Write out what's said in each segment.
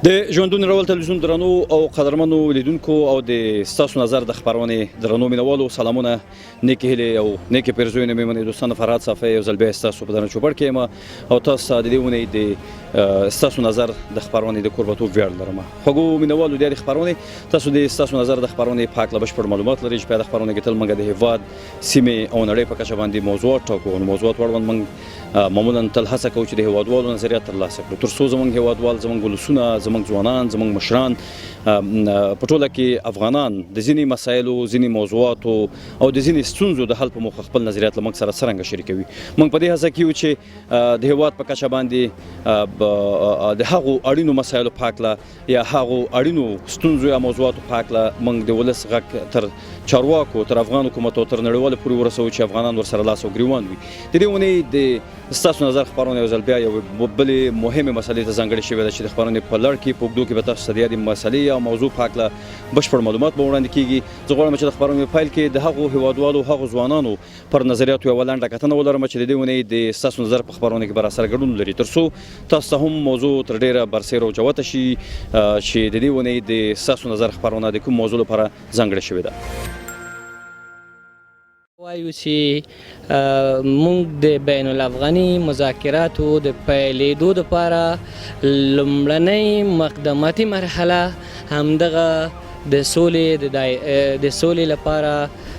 د ژوندون راول تلویزیون درنو او قدرمنو لیدونکو او د ستاسو نظر د خبرونې درنو مینوالو سلامونه نیکې هیلې او نیکې پیرزوینې مې منې دوستان فرهاد صافی یو ځل بیا ستاسو په درنه چوپړ کې یم او تاسو د دې اونۍ د ستاسو نظر د خبرونې د کوربتوب ویاړ لرم خوږو مینوالو د خبرونې تاسو د ستاسو نظر د خبرونې په هکله بشپړ معلومات لرئ چې په دې خبرونې کې تل موږ د هیواد سیمې او نړۍ په کچه باندې موضوعات ټاکو نو موضوعات وړاندې موږ معمولا تل هڅه کوو چې د هیوادوالو نظریات ترلاسه کړو تر څو زموږ هیوادوال زموږ ولسونه زموږ ځوانان زموږ مشران په ټوله کې افغانان د ځینې مسایلو ځینې موضوعاتو او د ځینې ستونزو د حل په موخه خپل نظریات له موږ سره څرنګه شریکوي موږ په دې هڅه کوو چې د هیواد په کچه باندې د هغو اړینو مسایلو په هکله یا هغو اړینو ستونزو یا موضوعاتو په هکله موږ د ولس غږ تر چارواکو تر افغان حکومت او تر نړیوالو پورې ورسوو چې افغانان ورسره لاس او ګریوان وي د دې اونۍ د ستاسو نظر خبرونه یو ځل بیا یو بلې مهمې مسلې ته ځانګړې شوې ده چې د خبرونې په لړ کې په اوږدو کې به تاسو ته د یادې مسلې او موضوع په هکله بشپړ معلومات به وړاندې کېږي زه غواړم چې د خبرونې پیل کې د هغو هیوادوالو هغو ځوانانو پر نظریاتو یوه لنډه کتنه ولرم چې د دې اونۍ د ستاسو نظر په خبرونه کې به راسره ګډون لري تر څو تاسو ته هم موضوع تر ډېره برسېره او جوته شي چې د دې اونۍ د ستاسو نظر خبرونه د کوم موضوع لپاره ځانګړې شوې ده وایو چې موږ د بین الافغاني مذاکراتو د پیلېدو دپاره لومړنۍ مقدماتي مرحله همدغه د سولې لپاره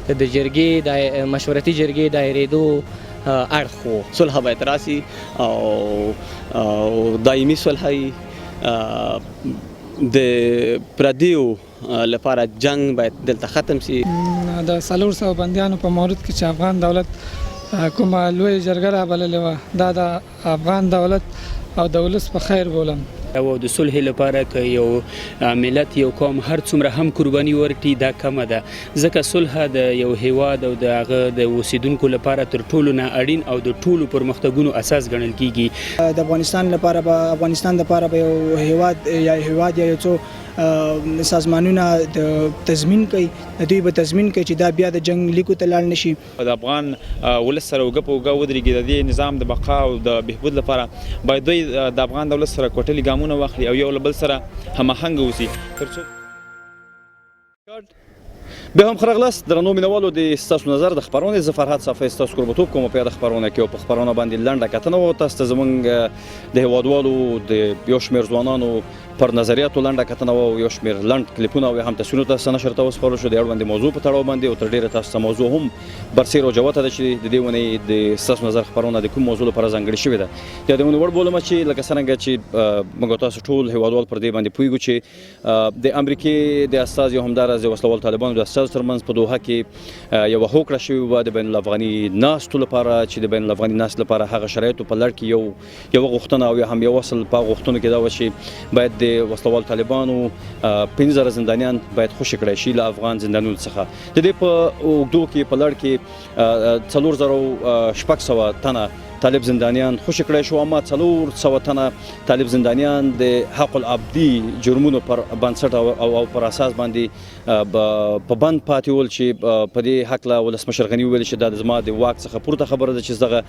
د جرګې د مشورتي جرګې دایرېدو اړخ و صلح باید راسي او دایمي صلح د پردیو لپاره جنگ باید دلته ختم شي د 400 بندیانو په مورد کې چې افغان دولت کومه لوی جرګه رابللې وه دا د افغان دولت او د ولس په خیر بولم او د صلح لپاره که یو ملت یو قوم هر څومره هم قرباني ورکړي دا کمه ده ځکه صلح د یو هیواد او د هغه د اوسیدونکو لپاره تر ټولو نه اړین او د ټولو پرمختګونو اساس ګڼل کیږي د افغانستان لپاره به یو هیواد یا یو څو سازمانونه د تضمین کوي د دوی به تضمین کوي چې دا بیا د جنگ لیکو ته لاړ نشي د افغان ولس سره اوږه په اوږه ودرېږي د دې نظام د بقا او د بهبود لپاره باید دوی د افغان دولت سره کوټلي ګامونه واخلي او یو له بل سره هماهنګ اوسي تر څو بیا هم ښه راغلاست درنو مینوالو د ستاسو نظر د خبرونې زه فرهاد صافی ستاسو کوربتوب کوم په یاده خبرونه کې او په خبرونه باندې لنډه کتنه وه تاسو ته زموږ د هیوادوالو د یو شمېر ځوانانو پر نظریاتو لنډه کتنه وه او یو شمېر لنډ کلیپونه او هم تصویرونه تاسو ته نشر ته وسپارل شو د اړوندې موضوع په تړاو باندې او تر ډېره تاسو ته موضوع هم برسېره او جوته ده چې د دې اونۍ د ستاسو نظر خبرونه د کوم موضوع لپاره ځانګړې شوې ده د یادونې وړ بولم چې لکه څرنګه چې موږ تاسو ټول هیوادوال پر دې باندې پوهېږو چې د امریکې د استازي او همداراز د وسلوال طالبانو د استازو ترمنځ په دوحه کې یوه هوکړه شوې وه د بین الافغاني ناستو لپاره چې د بین الافغاني ناست لپاره هغه شرایطو په لړ کې یوه غوښتنه او یا هم یو اصل په هغو غوښتنو کې دا وه چې باید د وسلوال طالبانو 15 زندانیان باید خوشي کړی شي له افغان زندانونو څخه د دې په اوږدو کې په لړ کې 4600 تنه طالب زندانیان خوشي کړی شو اما 400 تنه طالب زندانیان د حق العبدي جرمونو پر بنسټ او پر اساس باندې په بند پاتې ول چې په دې هکله ولسمشر غني وویل چې دا زما د واک څخه پورته خبره ده چې دغه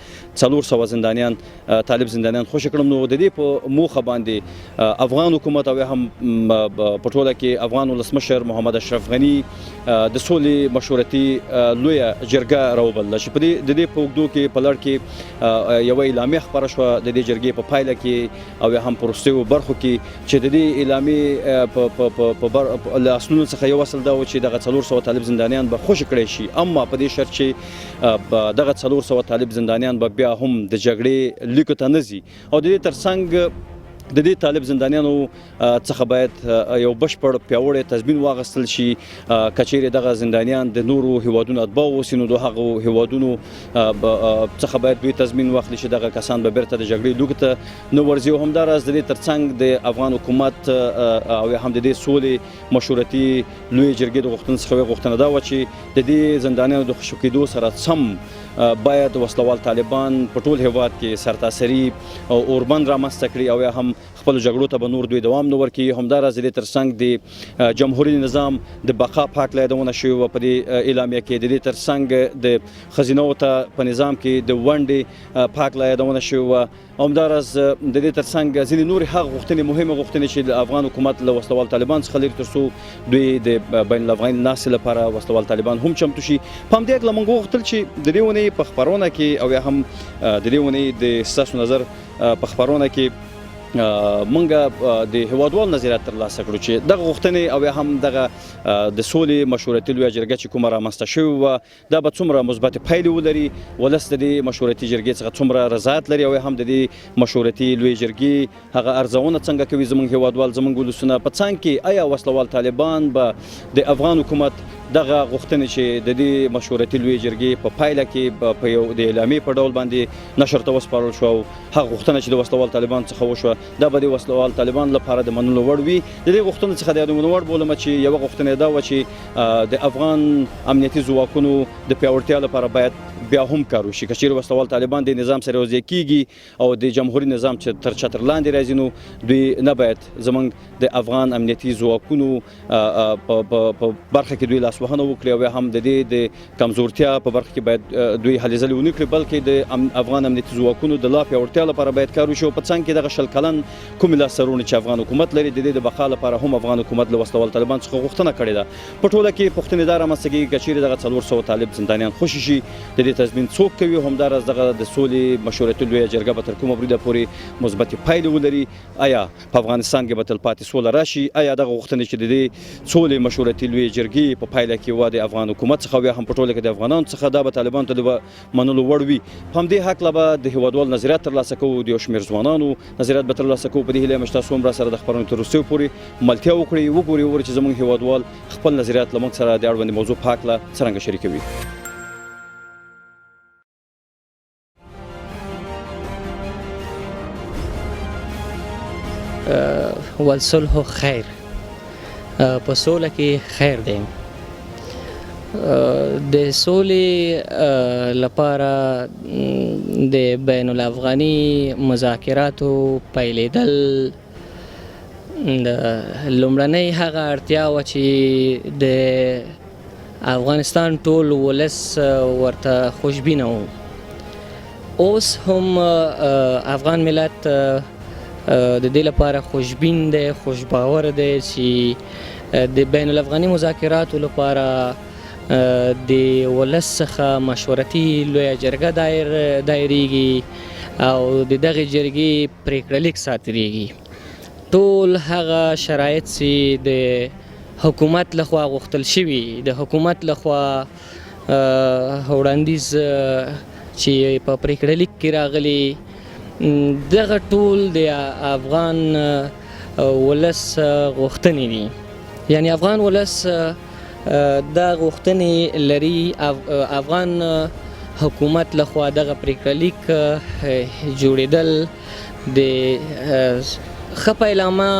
400 زندانیان طالب زندانیان خوشي کړم نو د دې په موخه باندې افغان حکومت او هم په ټوله کې افغان ولسمشر محمد اشرف غني د سولې مشورتي لویه جرګه راوبلله چې د دې په اوږدو کې په لړ کې یوه اعلامیه خپره شوه د دې جرګې په پایله کې او هم په وروستیو برخو کې چې د دې اعلامیې له اصلونو څخه یو اصل دا و چې دغه 400 طالب زندانیان به خوشي کړی شي اما په دې شرط چې دغه 400 طالب زندانیان به بیا هم د جګړې لیکو ته نه ځي او د دې ترڅنګ د دې طالب زندانیانو څخه باید یو بشپړ پیاوړی تضمین واخیستل شي که چیرې دغه زندانیان د نورو هیوادونو اتباع اوسي نو د هغو هیوادونو څخه باید دوی تضمین واخلي چې دغه کسان به بیرته د جګړې لوږې ته نه ورځي او همداراز د دې ترڅنګ د افغان حکومت او هم د دې سولې مشورتي لویې جرګې د غوښتنې څخه یوه غوښتنه دا وه چې د دې زندانیانو د خوشي کېدو سره سم باید وسلوال طالبان په ټول هیواد کې سرتاسري او اوربند رامنځته کړي او یا هم خپلو جګړو ته به نور دوی دوام نه ورکړي همداراز د دې ترڅنګ د جمهوري نظام د بقا په هکله یادونه شوې وه په دې اعلامیه کې د دې ترڅنګ د ښځینهو ته په نظام کې د ونډې په هکله یادونه شوې وه همدارس د دې ترڅنګ ځینې نورې هغه غوښتنې مهمه غوښتنې چې د افغان حکومت له وسلوال طالبان څخه لري تر څو دوی د بین الافغاني ناستې لپاره وسلوال طالبان هم چمتو شي. په همدې هکله موږ وغوښتل چې د دې اونۍ په خپرونه کې او یا هم د دې اونۍ د ستاسو نظر په خپرونه کې مونږ د هیوادوال نظریات ترلاسه کړو چې دغه غوښتنې او یا هم دغه د سولې مشورتي لویه جرګه چې کومه رامنځته شوې وه دا به څومره مثبتې پایلې ولري، ولس د دې مشورتي جرګې څخه څومره رضایت لري او یا هم د دې مشورتي لویې جرګې هغه ارزونه څنګه کوي زموږ هیوادوال زموږ ولسونه په څنګ کې آیا وسلوال طالبان به د افغان حکومت دغه غوښتنې چې د دې مشورتي لویې جرګې په پایله کې په یو د اعلامیې په ډول باندې نشر ته وسپارل شو او هغه غوښتنه چې د وسلوال طالبان څخه وشوه دا به د وسلوال طالبان لپاره د منلو وړ وي. د دې غوښتنې څخه د یادولو وړ بولم چې یوه غوښتنه دا وه چې د افغان امنیتي ځواکونو د پیاوړتیا لپاره باید بیا هم کار وشي. که چیرې وسلوال طالبان د نظام سره یوځای کیږي او د جمهوري نظام چې تر چتر لاندې راځي نو دوی نه باید زموږ د افغان امنیتي ځواکونو په برخه کې دوی لاسوهنه وکړي او هم د دې د کمزورتیا په برخه کې باید دوی هلې ځلې ونه کړي، بلکې د افغان امنیتي ځواکونو د لا پیاوړتیا لپاره باید کار وشي. او په څنګ کې دغه شل کلن کومې لاسته راوړنې چې افغان حکومت لري د دې د بقا لپاره هم افغان حکومت له وسلوال طالبان څخه غوښتنه کړې ده. په ټوله کې پوښتنې دا رامنځته کېږي که چیرې دغه 400 طالب زندانیان خوشي شي د دې تضمین څوک کوي، همداراز دغه د سولې مشورتي لویه جرګه به تر کومه بریده پورې مثبتې پایلې ولري، آیا په افغانستان کې به تلپاتې سوله راشي، آیا دغه غوښتنې چې د دې سولې مشورتي لویې جرګې په پایله کې وه د افغان حکومت څخه او یا هم په ټوله کې د افغانانو څخه دا به طالبانو ته د منلو وړ وي. په همدې هکله به د هیوادوال نظریات ترلاسه کوو، د یو شمېر ځوانانو نظریات به ترلاسه کوو. په دې هیله یم چې تاسو هم راسره د خپرونې تر وروستیو پورې ملتیا وکړئ، وګورئ چې زموږ هیوادوال خپل نظریات له موږ سره د اړوندې موضوع په هکله څرنګه شریکوي. والصلح خیر، په سوله کې خیر دی. د سولې لپاره د بین الافغاني مذاکراتو پیلېدل د لومړنۍ هغه اړتیا وه چې د افغانستان ټول ولس ورته خوشبینه و. اوس هم افغان ملت د دې لپاره خوشبین دی، خوشباور دی چې د بین الافغاني مذاکراتو لپاره د ولس څخه مشورتي لویه جرګه دایریږي او د دغې جرګې پرېکړه لیک صادریږي. ټول هغه شرایط چې د حکومت لخوا غوښتل شوي، د حکومت لخوا وړاندیز چې په پرېکړه لیک کې راغلي، دغه ټول د افغان ولس غوښتنې دي. یعنی افغان ولس دا غوښتنې لري. افغان حکومت لخوا دغه پرېکړه لیک جوړېدل د ښه پیلامه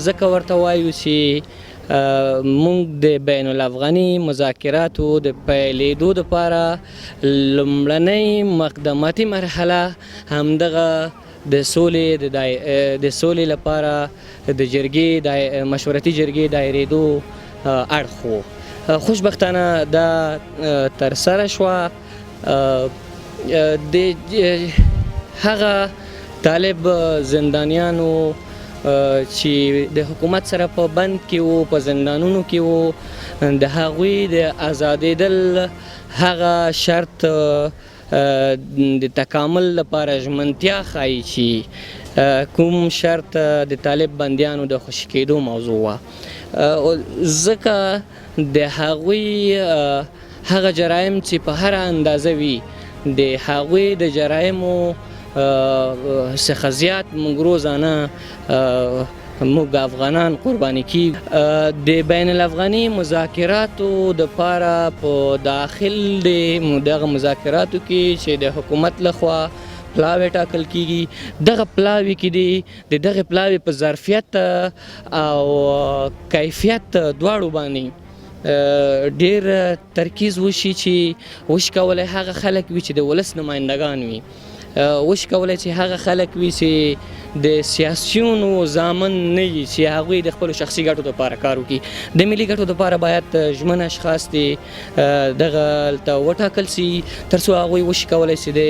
ځکه ورته وایو چې موږ د بین الافغاني مذاکراتو د پیلېدو دپاره لومړنۍ مقدماتي مرحله همدغه د سولې لپاره د جرګې مشورتي جرګې دایرېدو اړخ و. خوشبختانه دا ترسره شوه. د هغه طالب زندانیانو چې د حکومت سره په بند کې وو، په زندانونو کې وو، د هغوی د ازادېدل هغه شرط د تکامل لپاره ژمنتیا ښایي چې کوم شرط د طالب بندیانو د خوشي کېدو موضوع وه. ځکه د هغوی هغه جرایم چې په هره اندازه وي، د هغوی د جرایمو څخه زیات موږ روزانه موږ افغانان قرباني کیږو. د بین الافغاني مذاکراتو دپاره په داخل د دغه مذاکراتو کې چې د حکومت لخوا پلاوی ټاکل کیږي، دغه پلاوی کې دی د دغه پلاوی په ظرفیت او کیفیت دواړو باندې ډیر ترکیز وشي چې وش کولی هغه خلک وي چې د ولس نمایندګان وي، وش کولی چې هغه خلک وي چې د سیاسيونو ضامن نه وي چې هغوی د خپلو شخصي ګټو دپاره کار وکړي. د ملي ګټو دپاره باید ژمن اشخاص دي دغلته وټاکل سي تر څو هغوی وشي کولی چې د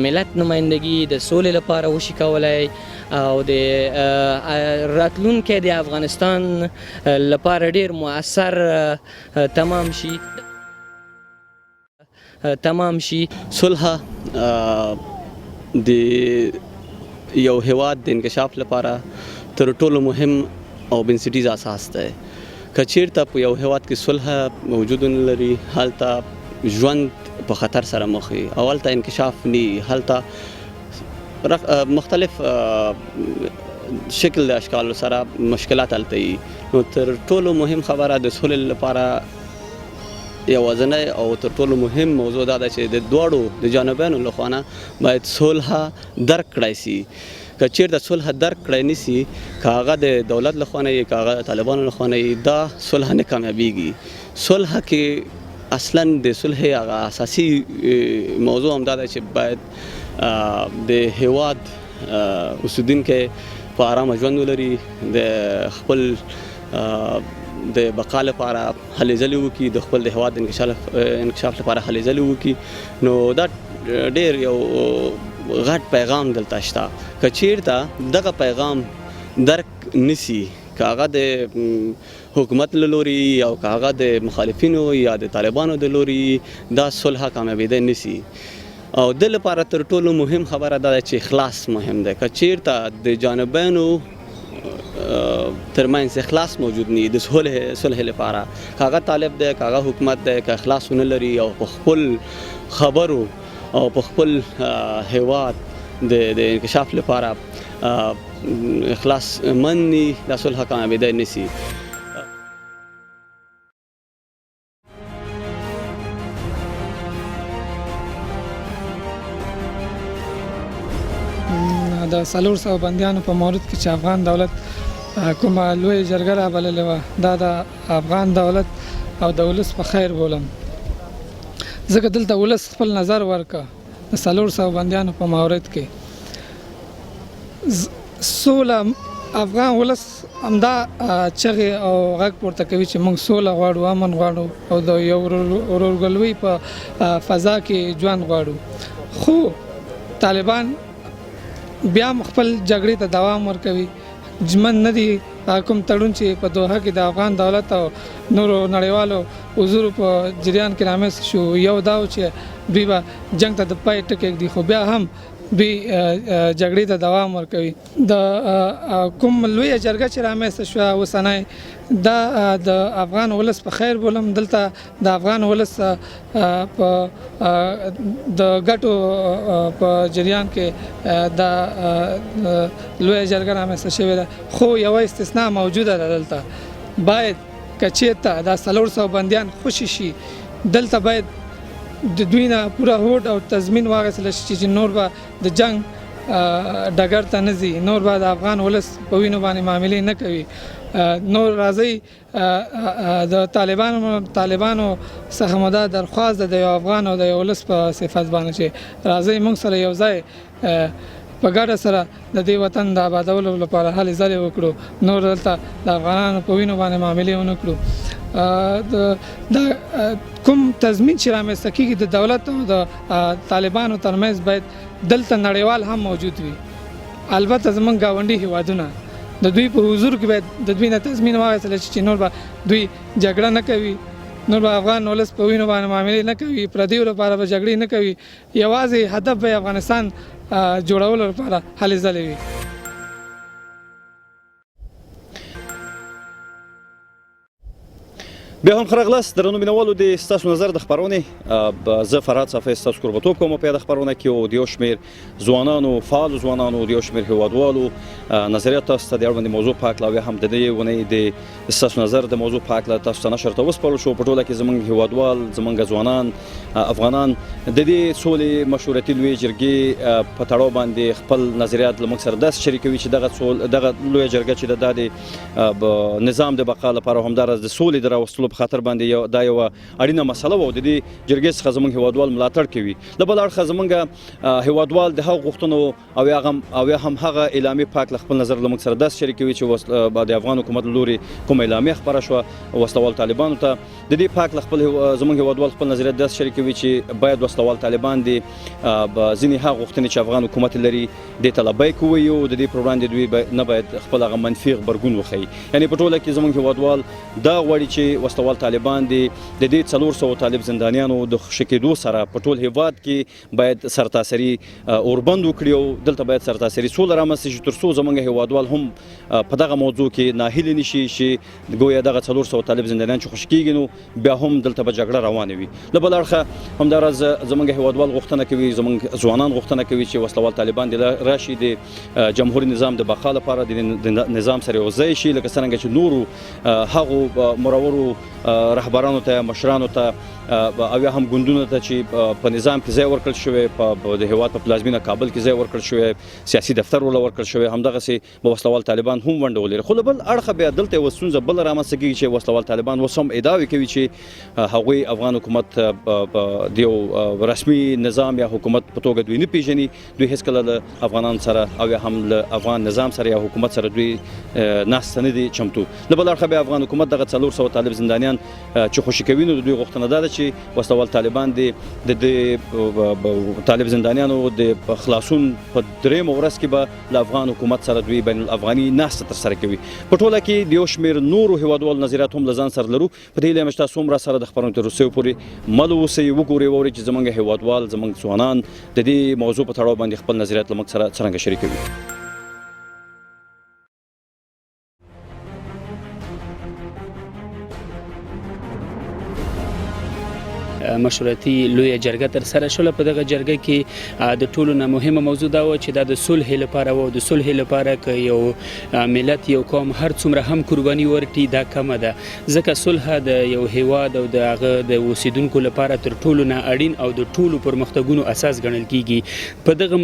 ملت نمایندګي د سولې لپاره وشي کولی او د راتلونکي د افغانستان لپاره ډیر مؤثر تمام شي. صلح د یو هیواد د انکشاف لپاره تر ټولو مهم او بنسټیز اساس دی. که چیرته په یو هیواد کې صلح موجود نه لري هلته ژوند په خطر سره مخ وي او هلته انکشاف نه وي، هلته مختلف شکل د اشکالو سره مشکلات هلته وي. نو تر ټولو مهم خبره د صلح لپاره یوازینی او تر ټولو مهم موضوع دا ده چې د دواړو د جانبینو لخوا نه باید صلح درک کړی سي. که چیرته صلح درک کړی نه سي، که هغه د دولت لخوا نه وي، که هغه د طالبانو لخوا نه وي، دا صلح نه کامیابیږي. صلح کې اصلا د صلح هغه اساسي موضوع هم دا ده چې باید د هیواد اوسیدونکي په آرامه ژوند ولري، د خپل د بقا لپاره هلې ځلې وکړي، د خپل د هیواد انکشاف لپاره هلې ځلې وکړي. نو دا ډېر یو غټ پیغام دلته شته. که چیرته دغه پیغام درک نسی، که هغه د حکومت له لوري او که هغه د مخالفینو یا د طالبانو د لوري، دا صلح کامیابېدی نسی. او د لپاره تر ټولو مهم خبره دا ده چې اخلاص مهم دی. که چیرته د جانبینو ترمنځ اخلاص موجود نه د صلح لپاره، که هغه طالب دی، که هغه حکومت دی، که اخلاص ونه لري او په خپل خبرو او په خپل هیواد د انکشاف لپاره اخلاص من ني، دا صلح کامیابېدی نسی. د 400 بندیانو په مورد کې چې افغان دولت کومه لوی جرګه رابللې وه، دا د افغان دولت او د ولس په خیر بولم. ځکه دلته ولس خپل نظر ورکړه د 400 بندیانو په مورد کې. سوله افغان ولس همدا چغې او غږ پورته کوي چې موږ سوله غواړو، امن غواړو او د یو ورورګلوۍ په فضا کې ژوند غواړو. خو طالبان بیا خپل جګړې ته دوام ورکوي. ژمن نه دي کوم تړون چې په دوحه کې د افغان دولت او نورو نړیوالو حضور په جریان کې رامنځته شو. یو دا چې دوی به جنګ ته د پای ټکی ږدي، خو بیا هم دوی جګړې ته دوام ورکوي. د کوم لویه جرګه چې رامنځته شوه اوسنی، دا د افغان ولس په خیر بولم. دلته د افغان ولس په د ګټو په جریان کې دا لویه جرګه رامنځته شوې ده. خو یوه استثناء موجوده ده. دلته باید که چېرته دا 400 بندیان خوشي شي، دلته باید د دوی نه پوره هوډ او تضمین واخیستل شي چې نور به د جنګ ډګر ته نه ځي، نور به د افغان ولس په وینو باندې معاملې نه کوي. نور راځي د طالبانو څخه مو دا درخواست ده د یو افغان او د یو ولس په صفت باندې چې راځي موږ سره یو ځای په ګډه سره د دې وطن د آبادولو لپاره هلې ځلې وکړو. نور دلته د افغانانو په وینو باندې معاملې ونه کړو. دا کوم تضمین چې رامنځته کېږي د دولت او د طالبانو ترمنځ باید دلته نړیوال هم موجود وي. البته زمونږ ګاونډي هیوادونه د دوی په حضور کې باید د دوی نه تضمین واخیستل شي چې نور به دوی جګړه نه کوي، نور به افغان ولس په وینو باندې معاملې نه کوي، پردیو لپاره به جګړې نه کوي. یوازې هدف به افغانستان جوړولو لپاره هلې ځلې وي. بیا هم خراغلاس درنو مینوالو د ستاسو نظر د خبرونې زه فرهاد صافی ستاسو کوربتوب کوم په د خبرونه کې او د یو شمېر ځوانانو فعالو ځوانانو د یو شمېر هیوادوالو نظریات تاسو ته د اړوندې موضوع په هکله هم د دې ونې د ستاسو نظر د موضوع په هکله تاسو ته نشر ته وسپارل شو. په ټوله کې زموږ هیوادوال زموږ ځوانان افغانان د دې سولې مشورتي لویې جرګې په تړاو باندې خپل نظریات له موږ سره داسې شریکوي چې دغه لویه جرګه چې د نظام د بقا لپاره همداراز د سولې د راوستلو په خاطر باندې دا یو اړینه مسله و. د دې جرګې څخه زموږ هیوادوال ملاتړ کوي. د بل اړخه زموږ هیوادوال د هغو غوښتنو او هم هغه اعلامیه پاک له خپل نظر لمک سره داس شریکوي چې د افغان حکومت لوري کوم اعلامیه خبره شو وسلوال طالبانو ته. د دې پاک له خپل زموږ هیوادوال خپل نظریات داس شریکوي چې باید وسلوال طالبان دي ځینې هغه غوښتنې چې افغان حکومت لري د طلبای کوي او د دې پر وړاندې دوی نه باید خپل هغه منفي غبرګون وښيي. یعنی په ټوله کې زموږ هیوادوال دا غواړي چې وسلوال طالبان دي د دې 400 طالب زندانیانو د شکیدو سره په ټول هیواد کې باید سرتاسري اوربند وکړي او دلته باید سرتاسري سوله رامنځته شي تر څو زموږ هیوادوال هم په دغه موضوع کې ناهیلي نشي چې ګویا دغه 400 طالب زندانیان چې خوشی کېږي نو بیا هم دلته به جګړه روانه وي. له بل اړخه همداراز زموږ هیوادوال غوښتنه کوي زموږ ځوانان غوښتنه کوي چې وسلوال طالبان د راشي د جمهوریت نظام د بقا لپاره د نظام سره یوځای شي لکه څنګه چې نورو هغو مرورو رهبرانو ته مشرانو ته او هم ګوندونو ته چې په نظام کې ځای ورکړل شوی په د هیواد په پلازمینه کابل کې ځای ورکړل شوی سیاسي دفتر ولا ورکړل شوی همدغه سي وسلوال طالبان هم ونډه ولري. خو بل اړخه بیا دلته وسونځ بل رامنځته کیږي چې وسلوال طالبان وسم ادعاوي کوي چې هغوی افغان حکومت د رسمي نظام یا حکومت په توګه دوی نه پیژني. دوی هیڅ کله له افغانان سره او هم له افغان نظام سره یا حکومت سره دوی ناست نه دي چمتو. له بل اړخه بیا افغان حکومت دغه 400 طالب زندانیان چې خوشی کوي نو دوی غوښتنه ده چې وسلوال طالبان د طالب زندانیانو د خلاصون په درېم ورځ کې به له افغان حکومت سره دوی بین الافغاني ناسته ترسره کوي. په ټوله کې د یو شمېر نورو هیوادوال نظریات هم له ځان سره لرو. په دې هیله یم چې تاسو هم راسره د خپرونې تر اوسه پورې مل اوسئ وګورئ واورئ چې زموږ هیوادوال زموږ ځوانان د دې موضوع په تړاو باندې خپل نظریات له موږ سره څرنګه شریکوي. مشورتي لویه جرګه تر سره شوله. په دغه جرګه کې د ټولو نه مهمه موضوع دا و چې دا د صلح لپاره و. د صلح لپاره که یو ملت یو قوم هر څومره هم قرباني ورکړي دا کمه ده ځکه صلح د یو هیواد او د هغه د اوسیدونکو لپاره تر ټولو نه اړین او د ټولو پرمختګونو اساس ګڼل کیږي. په دغه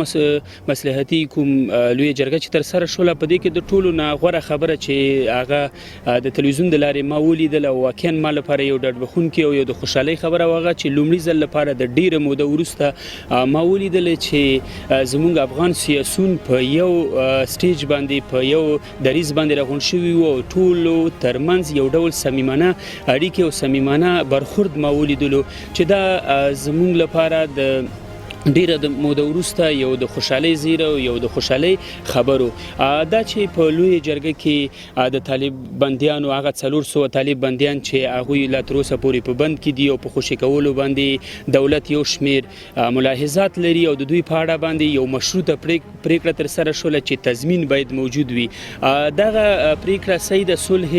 مصلحتي کوم لویه جرګه چې تر سره شوله په دې کې د ټولو نه غوره خبره چې هغه د تلویزیون د لارې ما ولیدل او واقعا ما لپاره یو ډاډ بخونکې او یو د خوشحالۍ خبره وغه چې لومړي ځل لپاره د ډیره موده وروسته ما ولیدل چې زموږ افغان سیاسون په یو سټیج باندې په یو دریز باندې راغونډ شوي وو. ټولو ترمنځ یو ډول صمیمانه اړیکې او صمیمانه برخورد ما ولیدلو چې دا زموږ لپاره د ډیره د موده وروسته یو د خوشحالۍ زیری یو د خوشحالۍ خبرو دا چې په لویه جرګه کې د طالب بندیانو هغه 400 طالب بندیان چې هغوی لا تر اوسه پورې په بند کې دي او په خوشي کولو باندې دولت یو شمیر ملاحظات لري او د دوی په اړه باندې یو مشروطه پریکړه تر سره شوله چې تضمین باید موجود وي. دغه پریکړه صحیح د صلح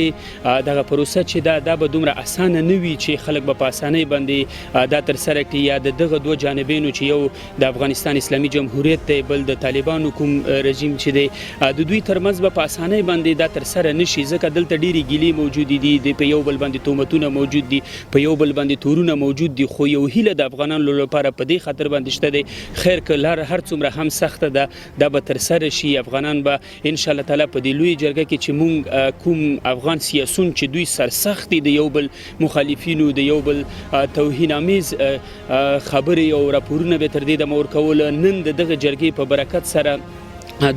دغه پروسه چې دا به دومره اسانه نه وي چې خلک به په اسانۍ باندې دا تر سره کړي یا دغه دوه جانبینو چې یو د افغانستان اسلامي جمهوریت دی بل د طالبانو کوم رژیم چې دی د دوی ترمنځ به په اسانۍ باندې دا تر سره نشي ځکه دلته ډېرې ګیلې موجودې دي په یو بل باندې تهمتونه موجود دي په یو بل باندې تورونه موجود دي. خو یو هیله د افغانانو لپاره په دې خاطر باندې شته دی خیر که لار هر څومره هم سخته ده دا به تر سره شي. افغانان به ان شاء الله تعالی په دې لوی جرګه کې چې مونږ کوم افغان سیاسون چې دوی سرسخت دي د یو بل مخالفینو د یو بل توهین آمیز خبرې او راپورونه به تر دې د مور کول نن دغه جرګې په برکت سره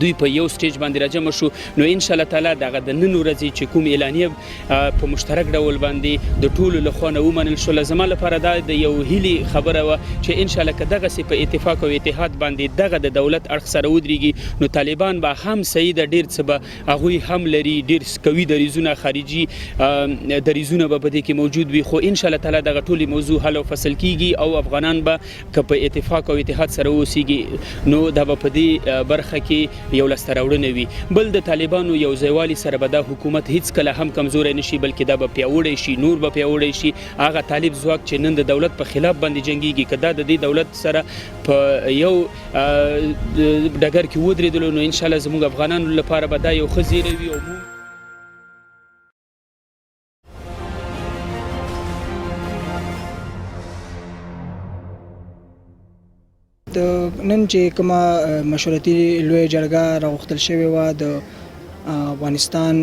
دوی په یو سټیج باندې راجمع شو. نو ان شاء الله تعالی دغه د نن ورځې چې کوم اعلانیه په مشترک ډول باندې د ټولو له خوا نه ومنل شو زما لپاره دا د یو هیلې خبره وه چې ان شاء الله که دغه سي په اتفاق او اتحاد باندې دغه د دولت اړخ سره ودرېږي نو طالبان به هم صحیح د ډیر څه به هغوی هم لري ډیر قوي دریزونه خارجي دریزونه به په دې کې موجود وي. خو ان شاء الله تعالی دغه ټولې موضوع حل او فصل کیږي او افغانان به که په اتفاق او اتحاد سره اوسیږي نو دا به په دې برخه کې یو لاسته راوړنه وي. بل د طالبانو یو ځایوالي سره به دا حکومت هیڅ کله هم کمزوری نشي بلکې دا به پیاوړی شي نور به پیاوړی شي. هغه طالب ځواک چې نن د دولت په خلاف باندې جنګیږي که دا د دې دولت سره په یو ډګر کې ودرېدلو نو ان شاء الله زموږ افغانانو لپاره به دا یو ښه زیری وي. او د نن چې کومه مشورتي لویه جرګه راغوښتل شوې وه د افغانستان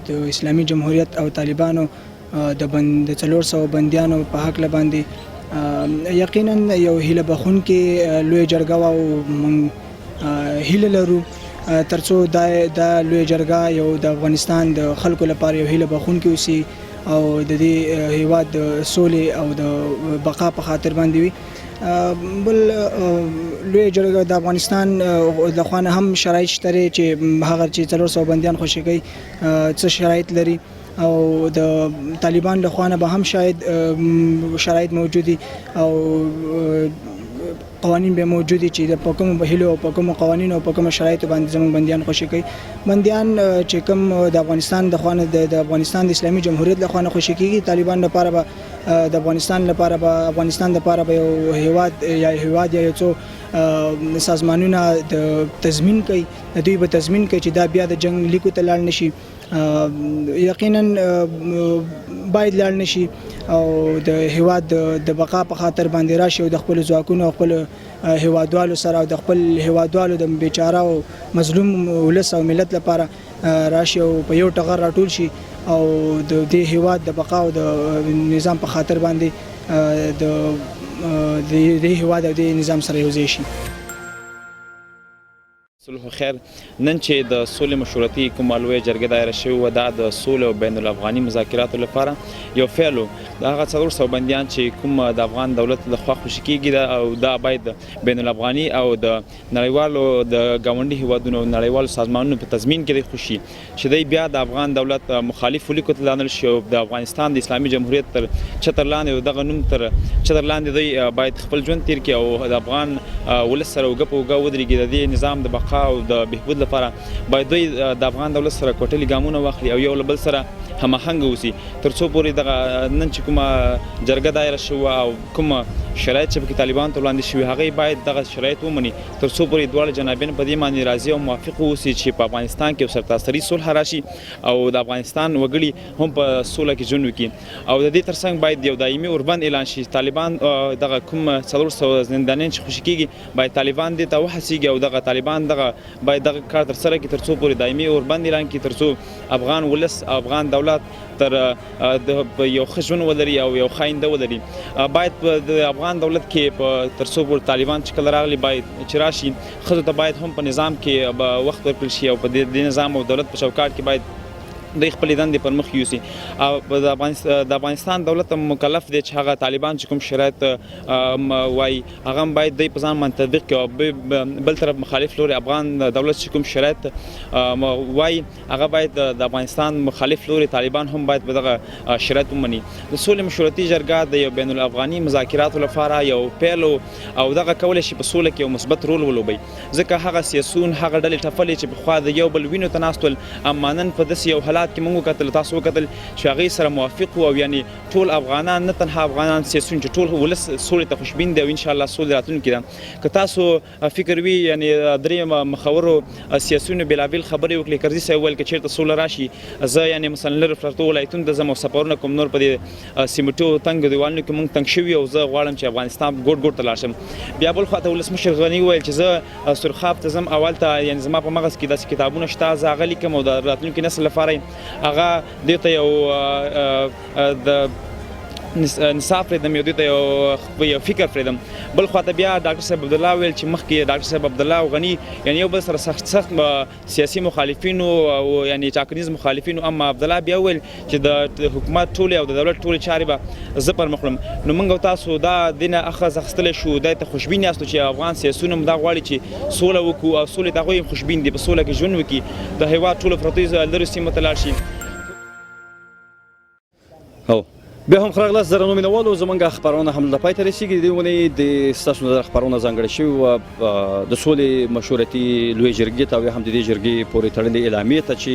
د اسلامي جمهوریت او طالبانو د 400 بندیانو په حق باندې یقینا یو هیله بخونکې لوی جرګه او موږ هیله لرو ترڅو دا لوی جرګه یو د افغانستان د خلکو لپاره یو هیله بخونکې اوسي او د دې هیواد د سولې او د بقا په خاطر باندې وي. بل لوی جرګه د افغانستان د خوانه هم شرایط شته چې هغه چې 400 بندیان خوشي کوي څه شرایط لري او د طالبان له خوانه به هم شاید شرایط موجودي او قوانین به موجودي چې د پکوم بهلو او پکوم قوانین او پکوم شرایط باندې زموږ بندیان خوشي کوي. بندیان چې کوم د افغانستان د خوانه د افغانستان د اسلامي جمهوریت له خوانه خوشي کیږي طالبان لپاره به د افغانستان لپاره به یو هیواد یا یو څو سازمانونه د تضمین کوي دوی به تضمین کوي چې دا بیا د جنگ لیکو ته لاړ نشي یقینا باید لاړ نشي او د هیواد د بقا په خاطر باندې راشي او د خپل ځواکونو خپل هیوادوالو سره او د خپل هیوادوالو د بیچاره او مظلوم ولس او ملت لپاره راشي او په یو ټغر راټول شي او د دې هیواد د بقا او د نظام په خاطر باندې د دې هیواد او د نظام سره یوځای شي. صلح خیر نن چې د سولې مشورتي کومه لویه جرګه دایره شوې وه دا د سولې او بین الافغاني مذاکراتو لپاره یو فعل و. د هغه 400 بندیان چې کوم د افغان دولت لخوا خوشي کیږي او دا باید بین الافغاني او د نړیوالو د ګاونډي هیوادونو نړیوالو سازمانونو په تضمین کې خوشي چې دی بیا د افغان دولت مخالف ولیکو ته لاندل شي او د افغانستان د اسلامي جمهوریت تر چتر لاندې دغه نوم تر چتر لاندې دی باید خپل ژوند تیر کړي او د افغان ولس سره وګپ ودرېږي. د دې نظام د بقا او د بهبود لپاره باید دوی د افغان دولت سره کوټلي ګامونه واخلي او یو له بل سره هماهنګ اوسي ترڅو پورې دغه نن چې کومه جرګه دایره شوه او کومه شرایط چې پکې طالبان ته وړاندې شوي هغې باید دغه شرایط ومني ترڅو پورې دواړه جنابین په دې باندې راضي او موافق واوسي چې په افغانستان کې یو سرتاسري صلح راشي او د افغانستان وګړي هم په سوله کې ژوند وکړي او د دې ترڅنګ باید یو دایمي اوربند اعلان شي. طالبان دغه کوم 400 زندانیان چې خوشي کیږي باید طالبان دې ته وهڅېږي او دغه طالبان باید دغه کار ترسره کړي ترڅو پورې دایمي اوربند اعلان کړي ترڅو افغان ولس افغان دولت تر یو ښه ژوند ولري او یو ښه آینده ولري. باید د افغان دولت کې په ترڅو پورې طالبان چې کله راغلي باید چې راشي ښځو ته باید هم په نظام کې وخت ورکړل شي او په دې نظام او دولت په چوکاټ کې باید د خپلې دندې پر مخ یوسي. د افغانستان دولت مکلف دی چې هغه طالبان چې کوم شرایط وایي هغه باید دی په ځان باندې تطبیق کړي او بل طرف مخالف لوري افغان دولت چې کوم شرایط وایي هغه باید د افغانستان مخالف لوري طالبان هم باید په دغه شرایط ومني. د سولې مشورتي جرګه د یو بین الافغاني مذاکراتو لپاره یو پیل او دغه کولی شي په سوله کې یو مثبت رول ولوبوي ځکه هغه سیاسون هغه ډلې ټفلې چې پخوا د یو بل وینو ته ناست ول اما نن په داسې یو حالات کې موږ وکتل تاسو وکتل چې هغې سره موافق وو او یعنې ټول افغانان نه تنها افغانان سیاسون چې ټول ولس سولې ته خوشبین دی او انشاءالله سولې راتلونکې ده. که تاسو فکر وي یعنې درې مخورو سیاسونو بېلابېل خبرې وکړي کرزي صاحب ویل که چېرته سوله راشي زه یعنې مثلا لرې پرتو ولایتونو ته ځم او سفرونه کوم نور په دې سیمټو تنګو دیوالونو کې موږ تنګ شوي او زه غواړم چې افغانستان ګوټ ګوټ ته لاړ شم. بیا بل خواته ولسمشر غني وویل چې زه سرخاب ته ځم اول ته یعنې زما په مغز کې داسې کتابونه شته زه هغه لیکم او د راتلونکي نسل لپاره هغه دې ته یو د انصاف پرېږدم یو دې ته یو فکر پرېږدم. بل خواته بیا ډاکټر صاحب عبدالله ویل چې مخکې ډاکټر صاحب عبدالله او غني یعنې یو بل سره سخت سیاسي مخالفینو او یعنې ټاکنیز مخالفینو اما عبدالله بیا ویل چې د حکومت ټولې او د دولت ټولې چارې به زه پر مخ وړم. نو موږ او تاسو دا دې نه اخذ اخیستلی شو دی ته خوشبین یاستو چې افغان سیاسونه هم دا غواړي چې سوله وکړو او سولې ته هغوی هم خوشبین دي په سوله کې ژوند وکړي د هېواد ټولو پرتو لرې سیمو ته لاړ شي. بیا هم خراغلاس درنو مینوالو زمونږ خبرونه هم له پای ته رسیږي. د دې اونۍ د ستاسو نظر خبرونه ځانګړې شوې وه د سولې مشورتي لویې جرګې ته او هم د دې جرګې پورې تړلې اعلامیې ته چې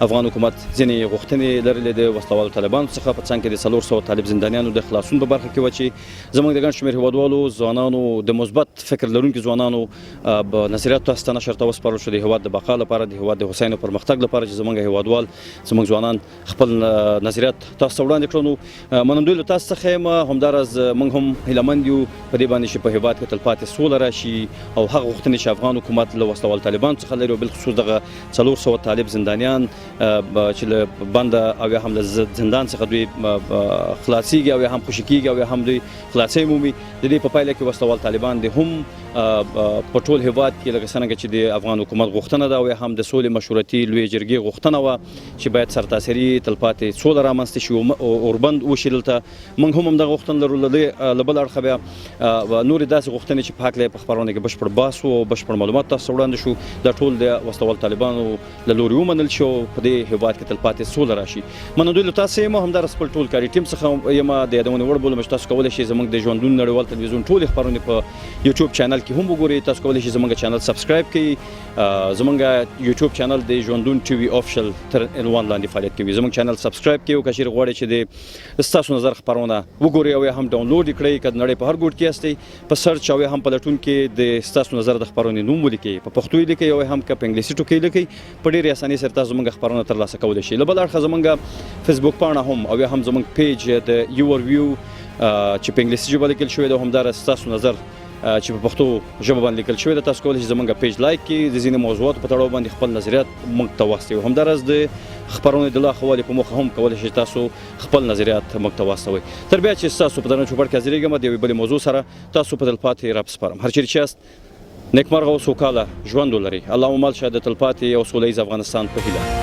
افغان حکومت ځینې غوښتنې لرلې د وسلوالو طالبانو څخه په څنګ کې د 400 طالب زندانیانو د خلاصون په برخه کې وه چې زموږ د ګڼ شمېر هیوادوالو ځوانانو د مثبت فکر لرونکي ځوانانو نظریاتو تاسو ته نشر ته وسپارل شو د هېواد د بقا لپاره د هېواد د هوساینې او پرمختګ لپاره چې زموږ هیوادوال زموږ ځوانان خپل نظریات تاسو ته وړاندې کړو. نو منندوی له تاسو څخه یم همدارز موږ هم هیلهمند یو په دې باندې چې په هیواد کې تلپاتې سوله راشي او هغه غوښتنې چې افغان حکومت له وسله وال طالبان څخه لري او بالخصوص دغه 400 طالب زندانیان چې له بنده او یا هم له زندان څخه دوی خلاصيږي او یا هم خوشي کیږي او یا هم دوی خلاصي مومي د دې په پایله کې وسله وال طالبان د هم په ټول هیواد کې لکه څنګه چې د افغان حکومت غوښتنه ده او یا هم د سولې مشورتي لوی جرګې غوښتنه و چې باید سرتاسري تلپاتې سوله رامنځته شي او اوربند وشي دلته موږ هم دغه غوښتنه لرو له بل اړخه بیا نورې داسې غوښتنې چې په هکله په خپرونه کې بشپړ بحث او بشپړ معلومات تاسو وړاندې شو دا ټول د وسله وال طالبانو له لوري ومنل شو په دې هیواد کې تلپاتې سوله راشي منندوی له تاسو یم همدارس خپل ټول کاري ټیم څخه یم د یادونه وړ بولم چې تاسو کولی شئ زموږ د ژوندون نړیوال تلویزیون ټول خبرونه په یوټیوب چینل کې هم وګورئ تاسو کولی شئ زموږ چینل سبسکرایب کړئ زموږ یوټیوب چینل د ژوندون ټي وي افیشل تر عنوان لاندې فعالیت کوي زموږ چینل سبسکرایب کړئ او که چیرې غواړئ چې د ستاسو نظر خبرونه وګورئ او هم ډاونلوډ کړئ که نړۍ په هر ګوټ کې یاستئ په سرچ او هم په لټون کې د ستاسو نظر د خبرونې نوم ولیکئ په پښتو یې لیکئ او هم که په انګلیسي ټکي لیکئ په ډېرې اسانۍ سره تاسو زموږ خبرونه ترلاسه کولی شئ له بل اړخه زموږ فیسبوک پاڼه هم او هم زموږ پیج د یور ویو چې په انګلیسي ژبه لیکل شوی دی همدارس ستاسو نظر چې په پښتو ژبه باندې لیکل شوی دی تاسو کولی شئ زموږ پیج لایک کړئ د ځینې موضوعاتو په تړاو باندې خپل نظریات موږ ته واستوئ همدارس د خبرونې د لا خوالي په موخه هم کولی شئ تاسو خپل نظریات موږ ته واستوئ تر بیا چې تاسو په درنه چوپړ کې حاضرېږم د یوې بلې موضوع سره تاسو په تلپاتې راپسپارم هر چیرې چې یاست نیکمرغه او سوکاله ژوند ولرئ الله مو مل شه د تلپاتې او سوله ییز افغانستان په هیله